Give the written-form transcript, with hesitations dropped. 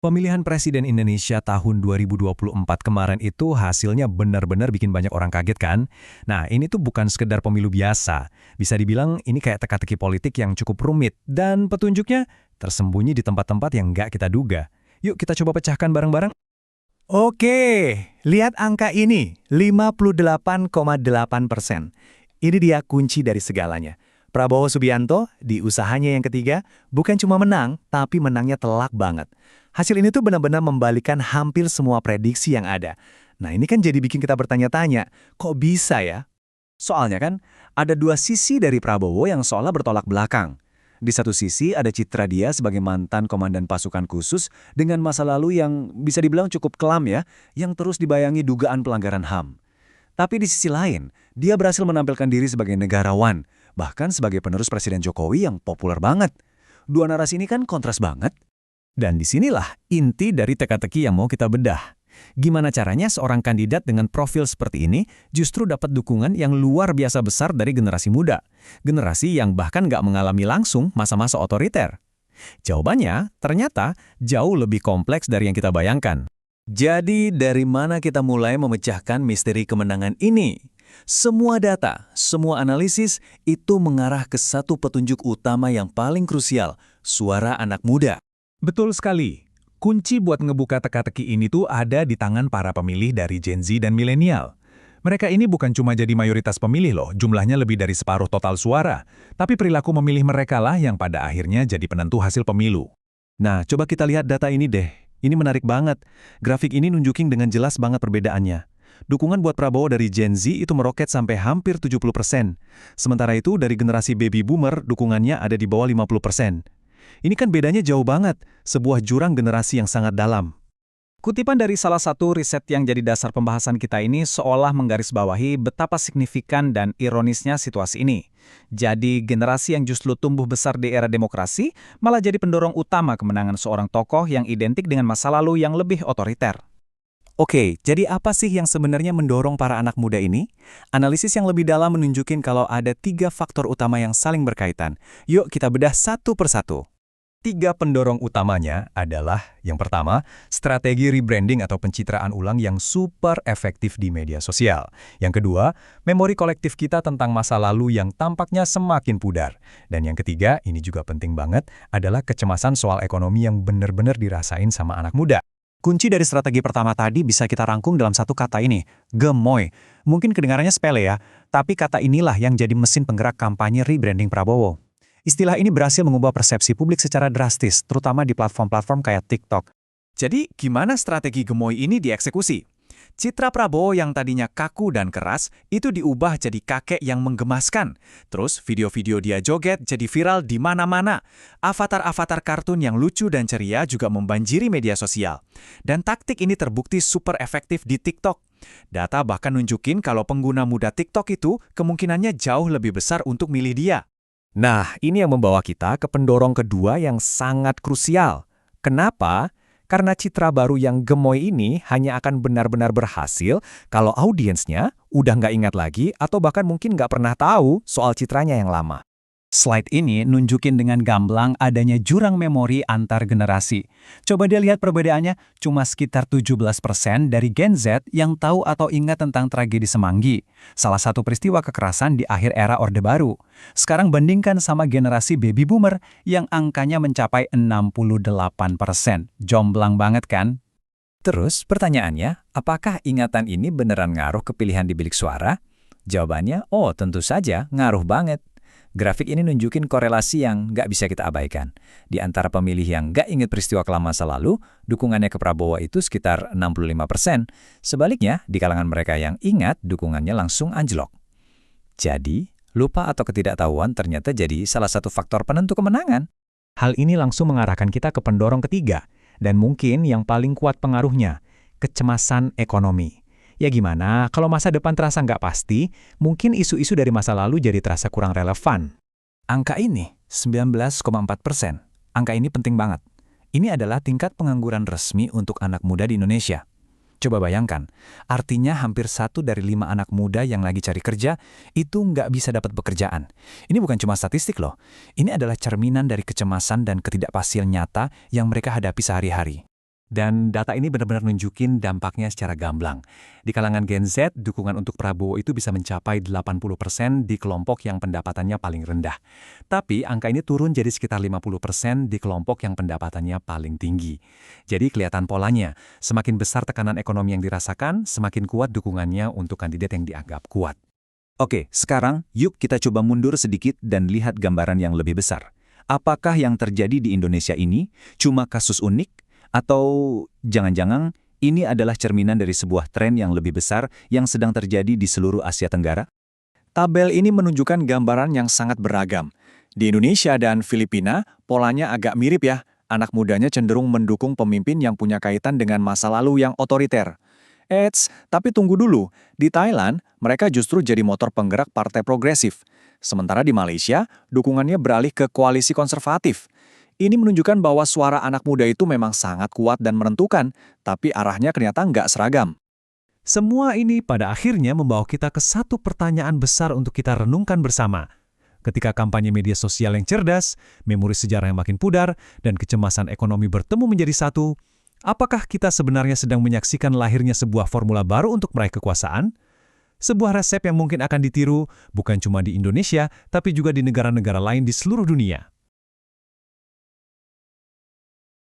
Pemilihan Presiden Indonesia tahun 2024 kemarin itu hasilnya benar-benar bikin banyak orang kaget kan? Nah, ini tuh bukan sekedar pemilu biasa. Bisa dibilang ini kayak teka-teki politik yang cukup rumit dan petunjuknya tersembunyi di tempat-tempat yang nggak kita duga. Yuk kita coba pecahkan bareng-bareng. Oke, lihat angka ini, 58,8%. Ini dia kunci dari segalanya. Prabowo Subianto di usahanya yang ketiga bukan cuma menang, tapi menangnya telak banget. Hasil ini tuh benar-benar membalikan hampir semua prediksi yang ada. Nah ini kan jadi bikin kita bertanya-tanya, kok bisa ya? Soalnya kan, ada dua sisi dari Prabowo yang seolah bertolak belakang. Di satu sisi ada citra dia sebagai mantan komandan pasukan khusus dengan masa lalu yang bisa dibilang cukup kelam ya, yang terus dibayangi dugaan pelanggaran HAM. Tapi di sisi lain, dia berhasil menampilkan diri sebagai negarawan, bahkan sebagai penerus Presiden Jokowi yang populer banget. Dua narasi ini kan kontras banget. Dan disinilah inti dari teka-teki yang mau kita bedah. Gimana caranya seorang kandidat dengan profil seperti ini justru dapat dukungan yang luar biasa besar dari generasi muda. Generasi yang bahkan nggak mengalami langsung masa-masa otoriter. Jawabannya ternyata jauh lebih kompleks dari yang kita bayangkan. Jadi dari mana kita mulai memecahkan misteri kemenangan ini? Semua data, semua analisis itu mengarah ke satu petunjuk utama yang paling krusial, suara anak muda. Betul sekali. Kunci buat ngebuka teka-teki ini tuh ada di tangan para pemilih dari Gen Z dan milenial. Mereka ini bukan cuma jadi mayoritas pemilih loh, jumlahnya lebih dari separuh total suara. Tapi perilaku memilih mereka lah yang pada akhirnya jadi penentu hasil pemilu. Nah, coba kita lihat data ini deh. Ini menarik banget. Grafik ini nunjukin dengan jelas banget perbedaannya. Dukungan buat Prabowo dari Gen Z itu meroket sampai hampir 70%. Sementara itu dari generasi baby boomer dukungannya ada di bawah 50%. Ini kan bedanya jauh banget, sebuah jurang generasi yang sangat dalam. Kutipan dari salah satu riset yang jadi dasar pembahasan kita ini seolah menggarisbawahi betapa signifikan dan ironisnya situasi ini. Jadi generasi yang justru tumbuh besar di era demokrasi malah jadi pendorong utama kemenangan seorang tokoh yang identik dengan masa lalu yang lebih otoriter. Oke, jadi apa sih yang sebenarnya mendorong para anak muda ini? Analisis yang lebih dalam menunjukkan kalau ada 3 faktor utama yang saling berkaitan. Yuk kita bedah satu persatu. 3 pendorong utamanya adalah, yang pertama, strategi rebranding atau pencitraan ulang yang super efektif di media sosial. Yang kedua, memori kolektif kita tentang masa lalu yang tampaknya semakin pudar. Dan yang ketiga, ini juga penting banget, adalah kecemasan soal ekonomi yang benar-benar dirasain sama anak muda. Kunci dari strategi pertama tadi bisa kita rangkum dalam satu kata ini, gemoy. Mungkin kedengarannya sepele ya, tapi kata inilah yang jadi mesin penggerak kampanye rebranding Prabowo. Istilah ini berhasil mengubah persepsi publik secara drastis, terutama di platform-platform kayak TikTok. Jadi gimana strategi gemoy ini dieksekusi? Citra Prabowo yang tadinya kaku dan keras itu diubah jadi kakek yang menggemaskan. Terus video-video dia joget jadi viral di mana-mana. Avatar-avatar kartun yang lucu dan ceria juga membanjiri media sosial. Dan taktik ini terbukti super efektif di TikTok. Data bahkan nunjukin kalau pengguna muda TikTok itu kemungkinannya jauh lebih besar untuk milih dia. Nah, ini yang membawa kita ke pendorong kedua yang sangat krusial. Kenapa? Karena citra baru yang gemoy ini hanya akan benar-benar berhasil kalau audiensnya udah nggak ingat lagi atau bahkan mungkin nggak pernah tahu soal citranya yang lama. Slide ini nunjukin dengan gamblang adanya jurang memori antar generasi. Coba dia lihat perbedaannya, cuma sekitar 17% dari Gen Z yang tahu atau ingat tentang tragedi Semanggi, salah satu peristiwa kekerasan di akhir era Orde Baru. Sekarang bandingkan sama generasi baby boomer yang angkanya mencapai 68%. Jomblang banget kan? Terus pertanyaannya, apakah ingatan ini beneran ngaruh ke pilihan di bilik suara? Jawabannya, oh tentu saja ngaruh banget. Grafik ini nunjukin korelasi yang nggak bisa kita abaikan. Di antara pemilih yang nggak ingat peristiwa kelam masa lalu, dukungannya ke Prabowo itu sekitar 65%. Sebaliknya, di kalangan mereka yang ingat, dukungannya langsung anjlok. Jadi, lupa atau ketidaktahuan ternyata jadi salah satu faktor penentu kemenangan. Hal ini langsung mengarahkan kita ke pendorong ketiga, dan mungkin yang paling kuat pengaruhnya, kecemasan ekonomi. Ya gimana, kalau masa depan terasa nggak pasti, mungkin isu-isu dari masa lalu jadi terasa kurang relevan. Angka ini, 19,4%. Angka ini penting banget. Ini adalah tingkat pengangguran resmi untuk anak muda di Indonesia. Coba bayangkan, artinya hampir 1 dari 5 anak muda yang lagi cari kerja itu nggak bisa dapat pekerjaan. Ini bukan cuma statistik loh, ini adalah cerminan dari kecemasan dan ketidakpastian nyata yang mereka hadapi sehari-hari. Dan data ini benar-benar nunjukin dampaknya secara gamblang. Di kalangan Gen Z, dukungan untuk Prabowo itu bisa mencapai 80% di kelompok yang pendapatannya paling rendah. Tapi angka ini turun jadi sekitar 50% di kelompok yang pendapatannya paling tinggi. Jadi kelihatan polanya, semakin besar tekanan ekonomi yang dirasakan, semakin kuat dukungannya untuk kandidat yang dianggap kuat. Oke, sekarang yuk kita coba mundur sedikit dan lihat gambaran yang lebih besar. Apakah yang terjadi di Indonesia ini cuma kasus unik? Atau jangan-jangan ini adalah cerminan dari sebuah tren yang lebih besar yang sedang terjadi di seluruh Asia Tenggara? Tabel ini menunjukkan gambaran yang sangat beragam. Di Indonesia dan Filipina, polanya agak mirip ya. Anak mudanya cenderung mendukung pemimpin yang punya kaitan dengan masa lalu yang otoriter. Tapi tunggu dulu. Di Thailand, mereka justru jadi motor penggerak partai progresif. Sementara di Malaysia, dukungannya beralih ke koalisi konservatif. Ini menunjukkan bahwa suara anak muda itu memang sangat kuat dan menentukan, tapi arahnya ternyata nggak seragam. Semua ini pada akhirnya membawa kita ke satu pertanyaan besar untuk kita renungkan bersama. Ketika kampanye media sosial yang cerdas, memori sejarah yang makin pudar, dan kecemasan ekonomi bertemu menjadi satu, apakah kita sebenarnya sedang menyaksikan lahirnya sebuah formula baru untuk meraih kekuasaan? Sebuah resep yang mungkin akan ditiru bukan cuma di Indonesia, tapi juga di negara-negara lain di seluruh dunia.